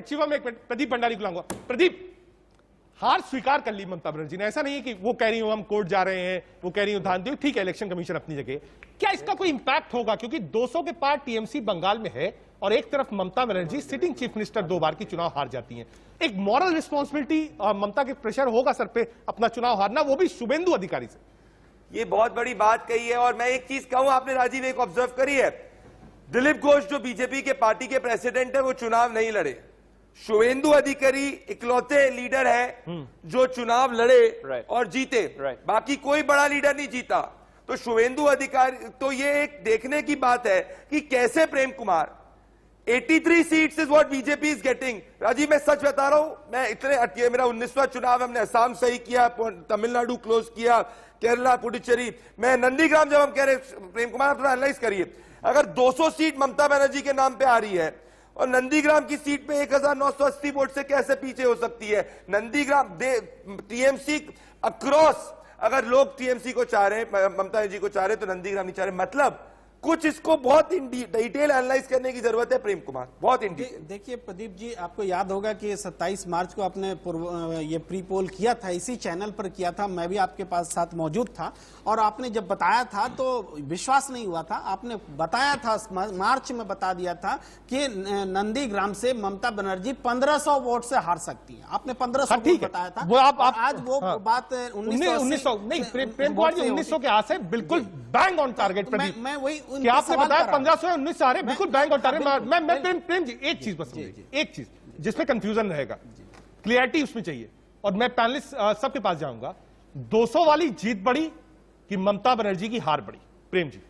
शिवम एक मिनट, प्रदीप भंडारी को लाऊंगा। प्रदीप, हार स्वीकार कर ली ममता बनर्जी ने। ऐसा नहीं है कि वो कह रही हूं हम कोर्ट जा रहे हैं, वो कह रही हूं धान दी, ठीक है इलेक्शन कमीशन अपनी जगह। क्या इसका कोई इंपैक्ट होगा? क्योंकि 200 के पार टीएमसी बंगाल में है और एक तरफ Mamata Banerjee sitting chief minister 2 बार की चुनाव हार जाती हैं। एक मॉरल रिस्पॉन्सिबिलिटी ममता के प्रेशर होगा सर पे अपना चुनाव हारना, वो भी शुभेंदु अधिकारी से। ये बहुत बड़ी बात कही है। और मैं एक चीज कहूं, आपने राजीव एक ऑब्जर्व करी है, दिलीप घोष जो बीजेपी के पार्टी के प्रेसिडेंट है वो चुनाव नहीं लड़े। शुभेंदु अधिकारी इकलौते लीडर है जो चुनाव लड़े और जीते, बाकी कोई बड़ा लीडर नहीं जीता। तो शुभेंदु अधिकारी, तो ये एक देखने की बात है कि कैसे Prem Kumar 83 seats is what BJP is getting. Rajiv मैं सच बता रहा हूं, मैं इतने मेरा 19वां चुनाव, हमने असम सही किया, तमिलनाडु क्लोज किया, केरला, पुडुचेरी, मैं नंदीग्राम, जब हम कह रहे प्रेम कुमार थोड़ा एनालाइज करिए, अगर 200 सीट ममता बनर्जी के नाम पे आ रही है और नंदीग्राम की सीट पे 1980 वोट से कैसे पीछे हो सकती है? नंदीग्राम टीएमसी अक्रॉस, अगर लोग टीएमसी को चाह रहे हैं, ममता बनर्जी को चाह रहे हैं, तो नंदीग्राम नहीं चाह रहे। मतलब कुछ इसको बहुत इन डिटेल एनालाइज करने की जरूरत है प्रेम कुमार, बहुत इन डिटेल। देखिए प्रदीप जी, आपको याद होगा कि 27 मार्च को आपने ये प्री पोल किया था, इसी चैनल पर किया था, मैं भी आपके पास साथ मौजूद था, और आपने जब बताया था तो विश्वास नहीं हुआ था। आपने बताया था, मार्च में बता दिया था कि नंदीग्राम से ममता बनर्जी 1500 वोट से हार सकती है। आपने 1500 वोट बताया था, वो आप आज वो बात 1900 नहीं, प्रेम कुमार जी 1900 के आस है, बिल्कुल बैंग ऑन टारगेट। मैं वही क्या आपने बताया 1500 या 1900 आ रहे, बिल्कुल बैंक और टारगेट। मैं प्रेम जी एक चीज बस समझिए, एक चीज जिसमें कंफ्यूजन रहेगा, क्लियरिटी उसमें चाहिए, और मैं पैनलिस्ट सबके पास जाऊंगा। 200 वाली जीत बड़ी कि ममता बनर्जी की हार बड़ी? प्रेम जी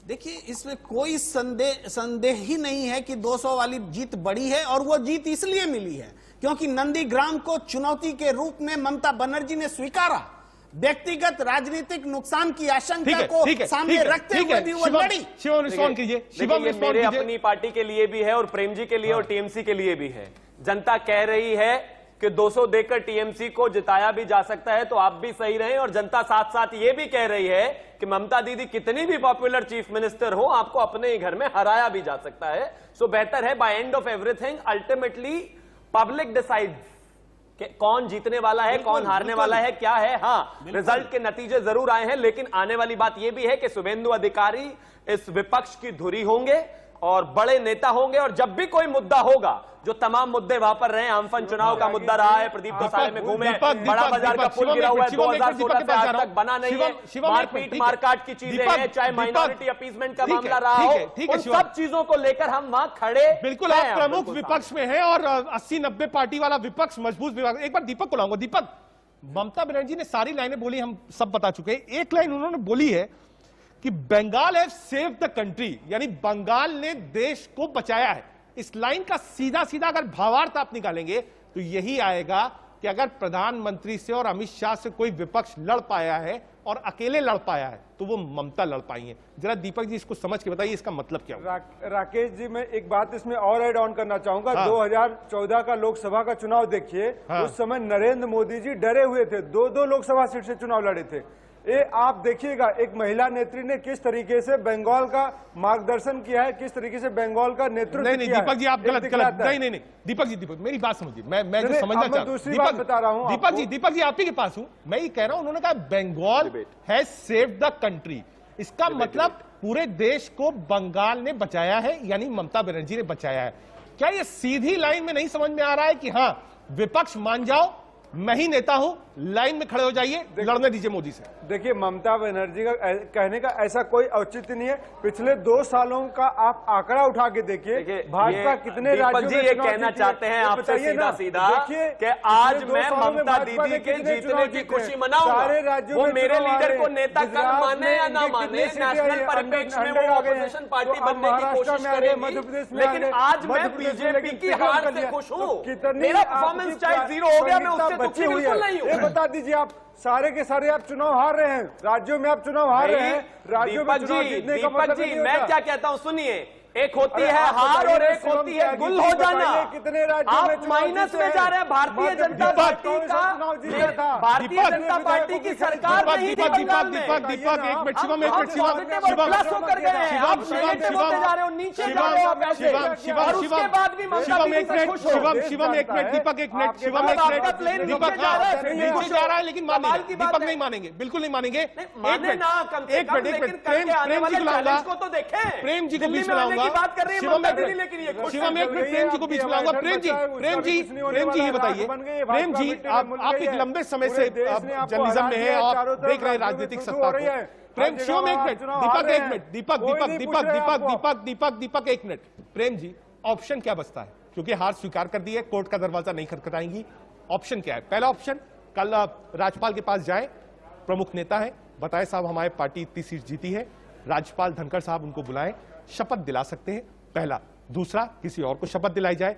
देखिए, इसमें कोई संदेह ही नहीं है कि 200 वाली जीत बड़ी है, और वो जीत इसलिए मिली है क्योंकि नंदीग्राम को चुनौती के रूप में ममता बनर्जी ने स्वीकारा। व्यक्तिगत राजनीतिक नुकसान की आशंका को सामने रखते हुए भी वो लड़ी। शिवम रिस्पॉन्ड कीजिए। शिवम रिस्पॉन्ड मेरे कीजिए। अपनी पार्टी के लिए भी है और प्रेम जी के लिए और टीएमसी के लिए भी है। जनता कह रही है कि 200 देकर टीएमसी को जिताया भी जा सकता है, तो आप भी सही रहें। और जनता साथ साथ ये भी कह रही है कि ममता दीदी कितनी भी पॉपुलर चीफ मिनिस्टर हो, आपको अपने ही घर में हराया भी जा सकता है। सो बेहतर है by end of everything ultimately public decides कौन जीतने वाला है, कौन हारने वाला है, क्या है। हाँ, रिजल्ट के नतीजे जरूर आए हैं, लेकिन आने वाली बात यह भी है कि शुभेंदु अधिकारी इस विपक्ष की धुरी होंगे और बड़े नेता होंगे, और जब भी कोई मुद्दा होगा, जो तमाम मुद्दे वहां पर रहे, आम्फन चुनाव का मुद्दा रहा है, प्रदीप गोसाले में घूमे, बड़ा बाजार का पुल गिरा हुआ है, 2016 से आज तक बना नहीं है, मारपीट मारकाट की चीजें हैं, चाहे माइनॉरिटी अपीसमेंट का मामला रहा हो, उन सब चीजों को लेकर हम वहां खड़े। बिल्कुल, आप प्रमुख विपक्ष में हैं और 80-90 पार्टी वाला विपक्ष, मजबूत विपक्ष। एक बार दीपक को लाऊंगा। दीपक, ममता बनर्जी ने सारी लाइनें बोली, हम सब बता चुके हैं। एक लाइन उन्होंने बोली है कि Bengal have saved the country, यानी बंगाल ने देश को बचाया है। इस लाइन का सीधा सीधा अगर भावार्थ आप निकालेंगे तो यही आएगा कि अगर प्रधानमंत्री से और अमित शाह से कोई विपक्ष लड़ पाया है और अकेले लड़ पाया है तो वो ममता लड़ पाई है। जरा दीपक जी इसको समझ के बताइए, इसका मतलब क्या हुआ? राकेश जी, मैं एक बात इसमें और ऐड ऑन करना चाहूंगा। 2014 का लोकसभा का चुनाव देखिए, उस समय नरेंद्र मोदी जी डरे हुए थे, 2-2 लोकसभा सीट से चुनाव लड़े थे। ये आप देखिएगा, एक महिला नेत्री ने किस तरीके से बंगाल का मार्गदर्शन किया है, किस तरीके से बंगाल का नेतृत्व नहीं दीपक जी, आप गलत नहीं दीपक जी, मेरी बात समझिए, मैं जो समझना चाहता हूं, दूसरी बात बता रहा हूं दीपक जी आप ही के पास हूं, मैं ये कह रहा हूं, उन्होंने कहा Bengal has saved the country. इसका मतलब पूरे देश को बंगाल ने बचाया है, यानी ममता बनर्जी ने बचाया है। क्या ये सीधी लाइन में नहीं समझ में आ रहा है कि हाँ, विपक्ष मान जाओ, मैं ही नेता हूं, लाइन में खड़े हो जाइए, लड़ने दीजिए मोदी से? देखिए, ममता बनर्जी का कहने का ऐसा कोई औचित्य नहीं है। पिछले 2 सालों का आप आंकड़ा उठा के देखिए, भाजपा कितने राज्यों में ये कहना चाहते हैं आपसे सीधा सीधा कि आज मैं ममता दीदी के जीतने की खुशी मनाऊंगा, वो मेरे लीडर को नेता कब माने या ना माने, नेशनल परिप्रेक्ष्य में वो ऑपोजिशन पार्टी बनने की कोशिश करेगी, लेकिन आज मैं बीजेपी की हार से खुश हूं। मेरा परफॉर्मेंस चाहे 0 हो गया, मैं उससे दुखी बिल्कुल नहीं हूं। बता दीजिए, आप सारे के सारे आप चुनाव हार रहे हैं, राज्यों में आप चुनाव हार रहे हैं, राज्यों में चुनाव जीतने का मतलब नहीं होता। मैं क्या कहता हूं सुनिए, एक होती अरे है आप हार और बताइए एक होती है शिवम गुल त्यागी हो जी, जाना। बताइए कितने राज्यों में आप चुनाव माइनस जीते में जा रहे हैं। भारतीय मध्य जनता प्रदेश पार्टी में का चुनाव जीता था। भारतीय दीपक, जनता पार्टी की सरकार नहीं थी दीपक बंगाल में। दीपक दीपक एक मिनट शिवम, एक आप मिनट शिवम पॉजिटिव और प्लस होकर गए हैं। आप नेगेटिव होते जा रहे हो, नीचे जा रहे हो आप ऐसे। और उसके बाद भी ममता शिवम दीदी एक से मिनट, खुश हो। शिवम एक मिनट, दीपक एक मिनट, शिवम एक आपका प्लेन मिनट, नीचे दीपक जा रहा है, नीचे जा रहा है लेकिन कमाल मानेंगे, की बात दीपक है। नहीं मानेंगे, बिल्कुल नहीं मानेंगे। माने ना कम से कम, लेकिन करके आने प्रेम जी वाले को लाऊंगा, चैलेंज को तो देखें। प्रेम जी को दिल्ली बीच में में आने लाऊंगा। की बात कर रही है शिवम ममता एक दीदी, मिनट, लेकिन ये खुश शिवम एक मिनट, प्रेम जी को बीच में लाऊंगा। प्रेम जी ये बताइए, प्रेम जी आप एक लंबे समय से जर्नलिज्म में है और देख रहे हैं राजनीतिक सत्ता को। प्रेम शिवम एक मिनट, दीपक एक मिनट, दीपक दीपक दीपक दीपक दीपक दीपक दीपक एक मिनट। प्रेम जी ऑप्शन क्या बचता है, क्योंकि हार स्वीकार कर दी है, कोर्ट का दरवाजा नहीं खटखटाएंगी। ऑप्शन क्या है? पहला ऑप्शन कल राज्यपाल के पास जाए, प्रमुख नेता है, बताए साहब हमारी पार्टी इतनी सीट जीती है, राज्यपाल धनखड़ साहब उनको बुलाएं, शपथ दिला सकते हैं, पहला। दूसरा, किसी और को शपथ दिलाई जाए।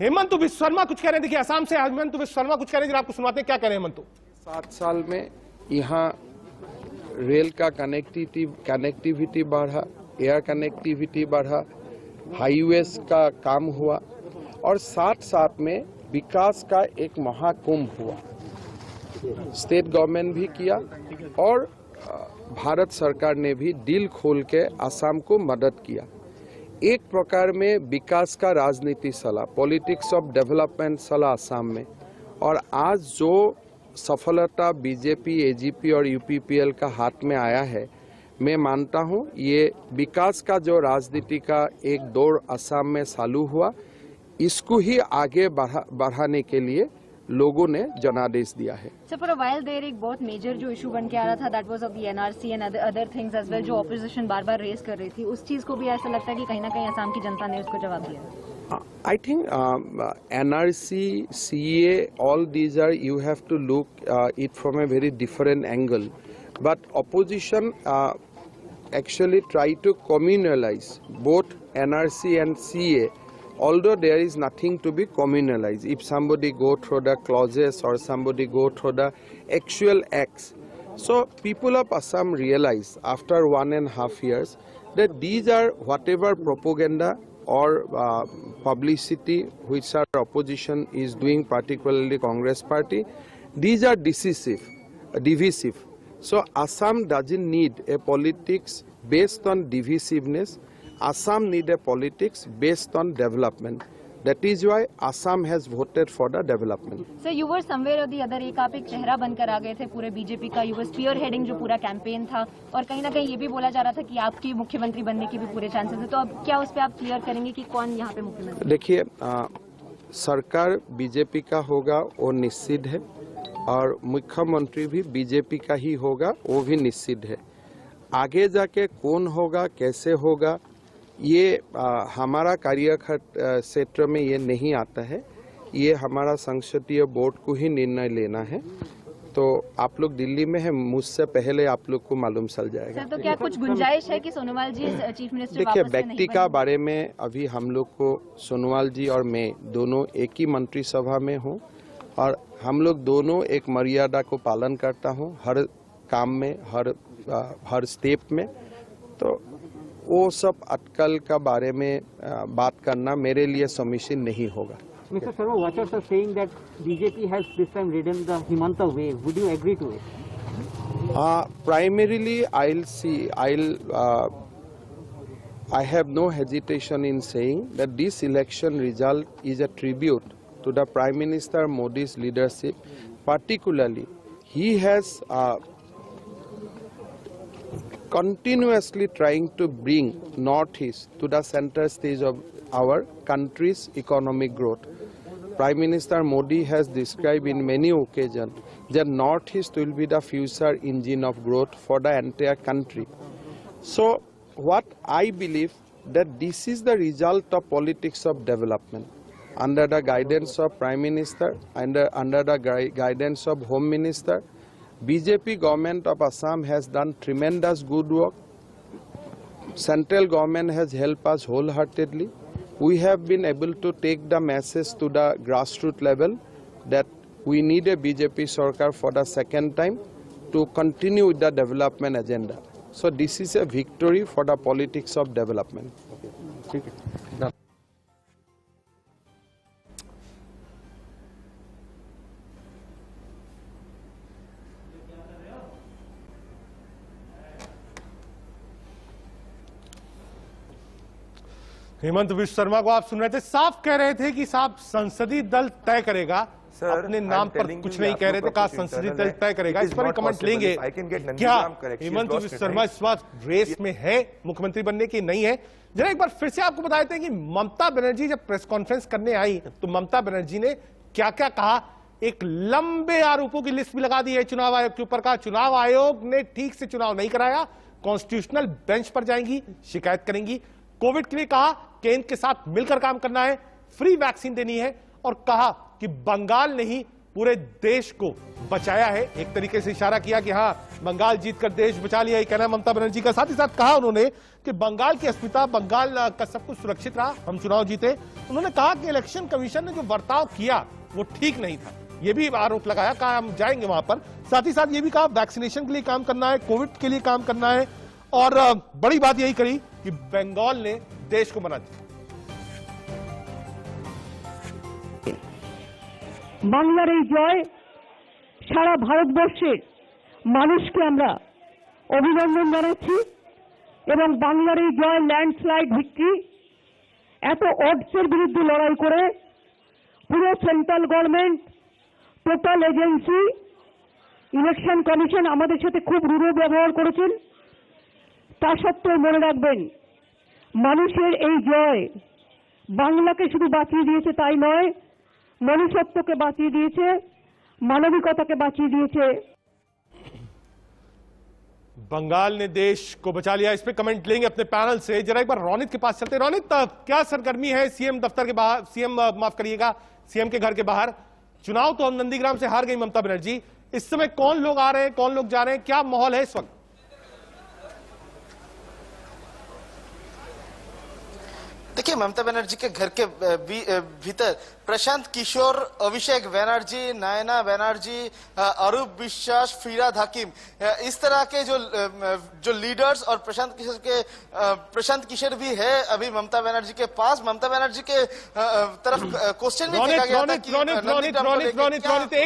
हेमंत विश्व शर्मा कुछ कह रहे हैं, देखिए असम से हेमंत विश्व शर्मा कुछ कह रहे हैं, आपको सुनाते हैं क्या कह रहे हैं हेमंत। 7 साल में यहाँ रेल का कनेक्टिविटी बढ़ा, एयर कनेक्टिविटी बढ़ा, हाईवेज का काम हुआ और साथ साथ में विकास का एक महाकुंभ हुआ। स्टेट गवर्नमेंट भी किया और भारत सरकार ने भी दिल खोल के असम को मदद किया। एक प्रकार में विकास का राजनीति चला, पॉलिटिक्स ऑफ डेवलपमेंट चला असम में। और आज जो सफलता बीजेपी, एजीपी और यूपीपीएल का हाथ में आया है, मैं मानता हूं ये विकास का जो राजनीति का एक दौर असम में चालू हुआ, इसको ही आगे बढ़ाने के लिए लोगों ने जनादेश दिया है। Sir for a while there एक बहुत मेजर जो इशू बन के आ रहा था, that was of the NRC and other things as well, जो ऑपोजिशन बार बार रेज कर रही थी, उस चीज को भी ऐसा लगता है कि कहीं ना कहीं असम की जनता ने उसको जवाब दिया। I think NRC, CA, all these are, you have to look it from a very different angle. But opposition actually try to communalize both NRC and CA, although there is nothing to be communalized. If somebody go through the clauses or somebody go through the actual acts. So people of Assam realize after 1.5 years that these are whatever propaganda or publicity which our opposition is doing, particularly Congress party, these are divisive. So Assam doesn't need a politics based on divisiveness. Assam need a politics based on development. That is why Assam has voted for the development. Sir you were somewhere और the other, एक आप एक चेहरा बनकर आ गए थे पूरे BJP का, यू वर स्पीयर हेडिंग जो पूरा कैंपेन था, और कहीं ना कहीं ये भी बोला जा रहा था कि आपकी मुख्यमंत्री बनने की भी पूरे चांसेस है। तो अब क्या उस पर आप क्लियर करेंगे कि कौन यहाँ पे मुख्यमंत्री? देखिए, सरकार बीजेपी का होगा वो निश्चित है, और मुख्यमंत्री भी बीजेपी का ही होगा वो भी निश्चित है। आगे जाके कौन होगा, कैसे होगा, ये हमारा कार्य क्षेत्र में ये नहीं आता है, ये हमारा संसदीय बोर्ड को ही निर्णय लेना है। तो आप लोग दिल्ली में हैं, मुझसे पहले आप लोग को मालूम चल जाएगा। सर तो क्या कुछ गुंजाइश है कि सोनोवाल जी चीफ मिनिस्टर देखिए, व्यक्ति का बारे में अभी हम लोग को, सोनोवाल जी और मैं दोनों एक ही मंत्रिसभा में हूँ, और हम लोग दोनों एक मर्यादा को पालन करता हूँ हर काम में, हर स्टेप में। तो वो सब अटकल का बारे में बात करना मेरे लिए समीचीन नहीं होगा। Mr. Sharma, watchers are saying that BJP has this time ridden the Himanta wave. Would you agree to it? Primarily, I have no hesitation in saying that this election result is a tribute to the Prime Minister Modi's leadership. Particularly, he has continuously trying to bring Northeast to the center stage of our country's economic growth. Prime Minister Modi has described in many occasions that Northeast will be the future engine of growth for the entire country. So what I believe that this is the result of politics of development. Under the guidance of Prime Minister, under the guidance of Home Minister, BJP government of Assam has done tremendous good work. Central government has helped us wholeheartedly. We have been able to take the message to the grassroots level that we need a BJP Sarkar for the second time to continue with the development agenda. So this is a victory for the politics of development. ठीक है। हेमंत विश्व शर्मा को आप सुन रहे थे, साफ कह रहे थे कि साहब संसदीय दल तय करेगा, अपने नाम पर कुछ नहीं कह रहे थे, कहा संसदीय दल तय करेगा। इस पर कमेंट लेंगे। क्या हेमंत विश्व शर्मा इस वक्त रेस में है मुख्यमंत्री बनने की नहीं है? जरा एक बार फिर से आपको बता देते हैं कि ममता बनर्जी जब प्रेस कॉन्फ्रेंस करने आई तो ममता बनर्जी ने क्या क्या कहा। एक लंबे आरोपों की लिस्ट भी लगा दी है चुनाव आयोग के ऊपर। कहा चुनाव आयोग ने ठीक से चुनाव नहीं कराया, कॉन्स्टिट्यूशनल बेंच पर जाएंगी, शिकायत करेंगी। कोविड के लिए कहा केंद्र के साथ मिलकर काम करना है, फ्री वैक्सीन देनी है, और कहा कि बंगाल ने ही पूरे देश को बचाया है। एक तरीके से इशारा किया कि हां बंगाल जीतकर देश बचा लिया, ये कहना ममता बनर्जी का। साथ ही साथ कहा उन्होंने कि बंगाल की अस्मिता, बंगाल का सब कुछ सुरक्षित रहा, हम चुनाव जीते। उन्होंने कहा कि इलेक्शन कमीशन ने जो बर्ताव किया वो ठीक नहीं था, ये भी आरोप लगाया। कहा हम जाएंगे वहां पर। साथ ही साथ ये भी कहा वैक्सीनेशन के लिए काम करना है, कोविड के लिए काम करना है, और बड़ी बात यही करी कि बंगाल ने देश को बना दिया। বাংলার এই জয় সারা ভারতবর্ষের মানুষকে আমরা অভিনন্দন জানাচ্ছি এবং বাংলার এই জয় ল্যান্ডস্লাইড ভিক্টরি। এত অডসের বিরুদ্ধে লড়াই করে পুরো central government, total agency, election commission আমাদের সাথে খুব রূঢ় ব্যবহার করেছেন। তা সত্ত্বেও মনে রাখবেন মানুষের এই জয় বাংলাকে শুধু বাঁচিয়ে দিয়েছে তাই নয়, মনুষ্যত্বকে বাঁচিয়ে দিয়েছে, মানবিকতাকে বাঁচিয়ে দিয়েছে। बंगाल ने देश को बचा लिया। इस पे कमेंट लेंगे अपने पैनल से। जरा एक बार रोनित के पास चलते। रोनित, क्या सरगर्मी है सीएम दफ्तर के बाहर, सीएम माफ करिएगा सीएम के घर के बाहर? चुनाव तो हम नंदीग्राम से हार गई ममता बनर्जी, इस समय कौन लोग आ रहे हैं, कौन लोग जा रहे हैं, क्या माहौल है इस वक्त? देखिए, ममता बनर्जी के घर के भीतर प्रशांत किशोर, अभिषेक बनर्जी, नयना बनर्जी, अरूप विश्वास, फिराद हकीम, इस तरह के जो लीडर्स, और प्रशांत किशोर भी है अभी ममता बनर्जी के पास। ममता बनर्जी के तरफ क्वेश्चन भी किया गया था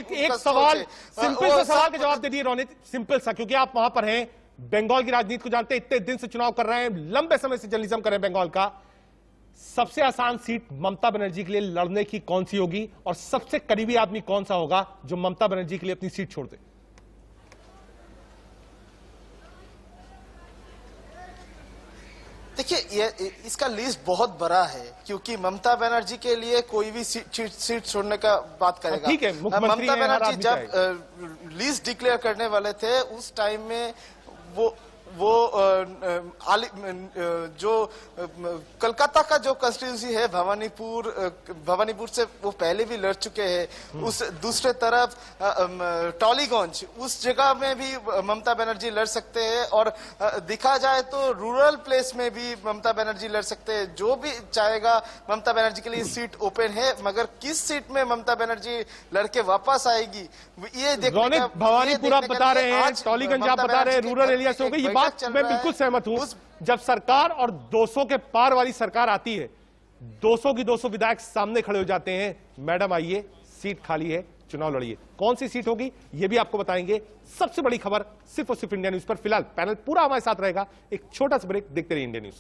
कि एक सवाल, सिंपल सा सवाल का जवाब दे दिए रोनित, सिंपल सा, क्योंकि आप वहां पर हैं, बंगाल की राजनीति को जानते हैं, इतने दिन से चुनाव कर रहे हैं, लंबे समय से जर्नलिज्म कर रहे हैं बंगाल का। सबसे आसान सीट ममता बनर्जी के लिए लड़ने की कौन सी होगी, और सबसे करीबी आदमी कौन सा होगा जो ममता बनर्जी के लिए अपनी सीट छोड़ दे? देखिए, इसका लिस्ट बहुत बड़ा है, क्योंकि ममता बनर्जी के लिए कोई भी सीट छोड़ने का बात करेगा। ठीक है, मुख्यमंत्री ममता बनर्जी जब लिस्ट डिक्लेयर करने वाले थे उस टाइम में वो जो कलकत्ता का जो कंस्टिट्यूंसी है भवानीपुर से वो पहले भी लड़ चुके हैं। उस दूसरे तरफ टॉलीगंज, उस जगह में भी ममता बनर्जी लड़ सकते हैं, और दिखा जाए तो रूरल प्लेस में भी ममता बनर्जी लड़ सकते हैं। जो भी चाहेगा ममता बनर्जी के लिए सीट ओपन है, मगर किस सीट में ममता बनर्जी लड़के वापस आएगी ये देखने का। भवानीपुर आप बता रहे हैं, टॉलीगंज आप बता रहे हैं, रूरल एरिया से हो गई। बात मैं बिल्कुल सहमत हूं। जब सरकार और 200 के पार वाली सरकार आती है, 200 की 200 विधायक सामने खड़े हो जाते हैं, मैडम आइए, सीट खाली है, चुनाव लड़िए। कौन सी सीट होगी ये भी आपको बताएंगे। सबसे बड़ी खबर सिर्फ और सिर्फ इंडिया न्यूज पर। फिलहाल पैनल पूरा हमारे साथ रहेगा। एक छोटा सा ब्रेक, देखते रहिए इंडिया न्यूज।